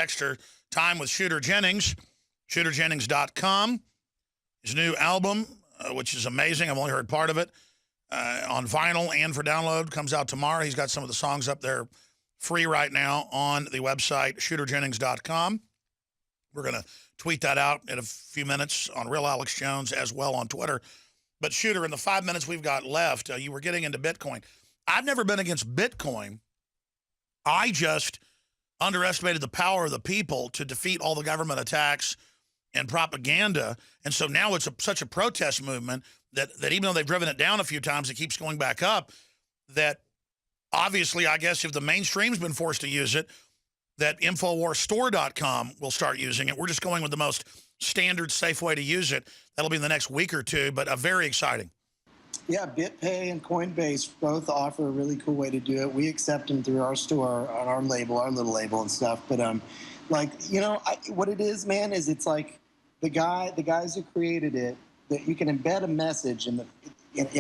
extra time with Shooter Jennings, shooterjennings.com. His new album, which is amazing. I've only heard part of it, on vinyl and for download, comes out tomorrow. He's got some of the songs up there free right now on the website, shooterjennings.com. We're going to tweet that out in a few minutes on Real Alex Jones as well on Twitter. But Shooter, in the 5 minutes we've got left, you were getting into Bitcoin. I've never been against Bitcoin. I just underestimated the power of the people to defeat all the government attacks and propaganda. And so now it's such a protest movement that even though they've driven it down a few times, it keeps going back up. That obviously, I guess if the mainstream's been forced to use it, that InfoWarsStore.com will start using it. We're just going with the most standard, safe way to use it. That'll be in the next week or two, but very exciting. Yeah, BitPay and Coinbase both offer a really cool way to do it. We accept them through our store on our label, our little label and stuff. But what it is, man, is it's like the guys who created it, that you can embed a message in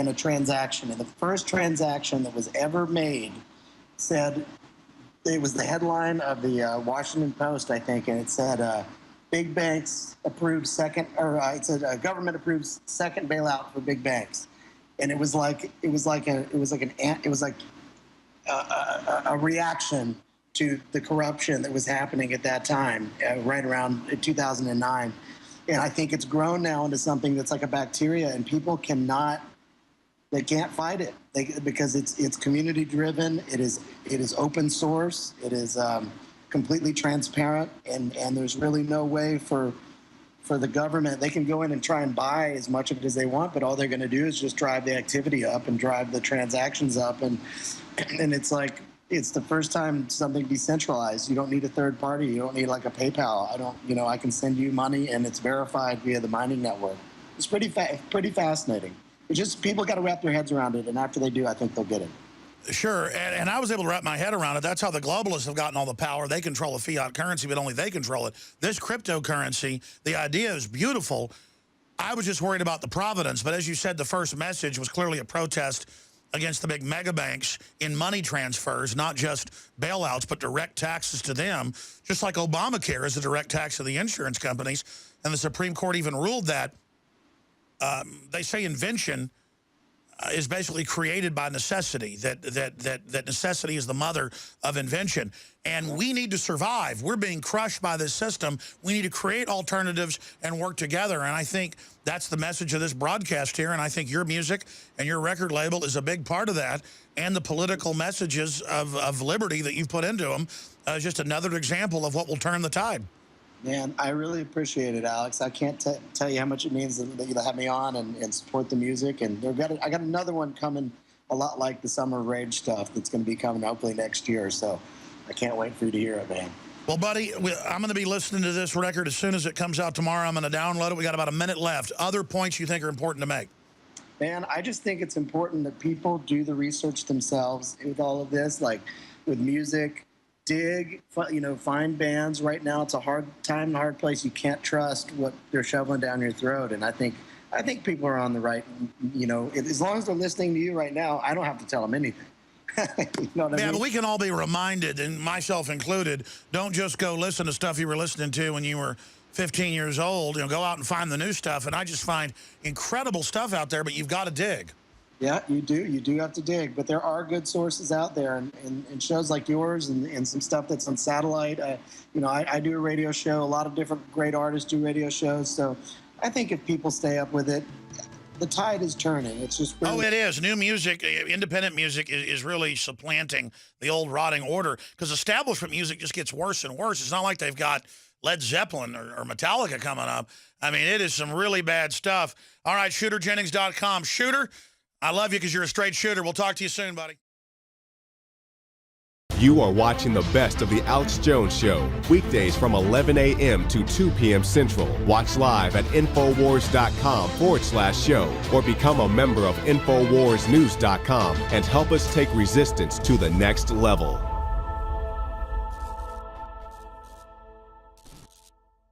a transaction. And the first transaction that was ever made said, it was the headline of the Washington Post, I think, and it said, "Big banks approved second," or it said, "Government approves second bailout for big banks," and it was like a reaction to the corruption that was happening at that time, right around 2009. And I think it's grown now into something that's like a bacteria, and people can't fight it because it's community driven. It is open source. It is completely transparent, and there's really no way for the government. They can go in and try and buy as much of it as they want, but all they're going to do is just drive the activity up and drive the transactions up, and it's like, it's the first time something decentralized. You don't need a third party. You don't need like a PayPal. I can send you money and it's verified via the mining network. It's pretty fascinating. It's just people got to wrap their heads around it, and after they do, I think they'll get it. Sure, and I was able to wrap my head around it. That's how the globalists have gotten all the power. They control the fiat currency, but only they control it. This cryptocurrency, the idea is beautiful. I was just worried about the provenance, but as you said, the first message was clearly a protest against the big mega banks in money transfers, not just bailouts, but direct taxes to them, just like Obamacare is a direct tax to the insurance companies. And the Supreme Court even ruled that they say invention is basically created by necessity, that necessity is the mother of invention. And we need to survive. We're being crushed by this system. We need to create alternatives and work together. And I think that's the message of this broadcast here. And I think your music and your record label is a big part of that. And the political messages of liberty that you've put into them is just another example of what will turn the tide. Man, I really appreciate it, Alex. I can't tell you how much it means that you have me on and support the music. And I got another one coming, a lot like the Summer of Rage stuff, that's going to be coming hopefully next year. So I can't wait for you to hear it, man. Well, buddy, I'm going to be listening to this record as soon as it comes out tomorrow. I'm going to download it. We got about a minute left. Other points you think are important to make? Man, I just think it's important that people do the research themselves with all of this, like with music. Find bands. Right now, it's a hard time, a hard place. You can't trust what they're shoveling down your throat. And I think people are on the right. As long as they're listening to you right now, I don't have to tell them anything. You know what I mean? But we can all be reminded, and myself included, don't just go listen to stuff you were listening to when you were 15 years old. Go out and find the new stuff. And I just find incredible stuff out there, but you've got to dig. Yeah, you do. You do have to dig. But there are good sources out there, and shows like yours and some stuff that's on satellite. I do a radio show. A lot of different great artists do radio shows. So I think if people stay up with it, the tide is turning. It's just really... Oh, it is. New music, independent music is really supplanting the old rotting order, because establishment music just gets worse and worse. It's not like they've got Led Zeppelin or Metallica coming up. I mean, it is some really bad stuff. All right, shooterjennings.com. Shooter, I love you because you're a straight shooter. We'll talk to you soon, buddy. You are watching the best of the Alex Jones Show, weekdays from 11 a.m. to 2 p.m. Central. Watch live at Infowars.com/show or become a member of InfoWarsNews.com and help us take resistance to the next level.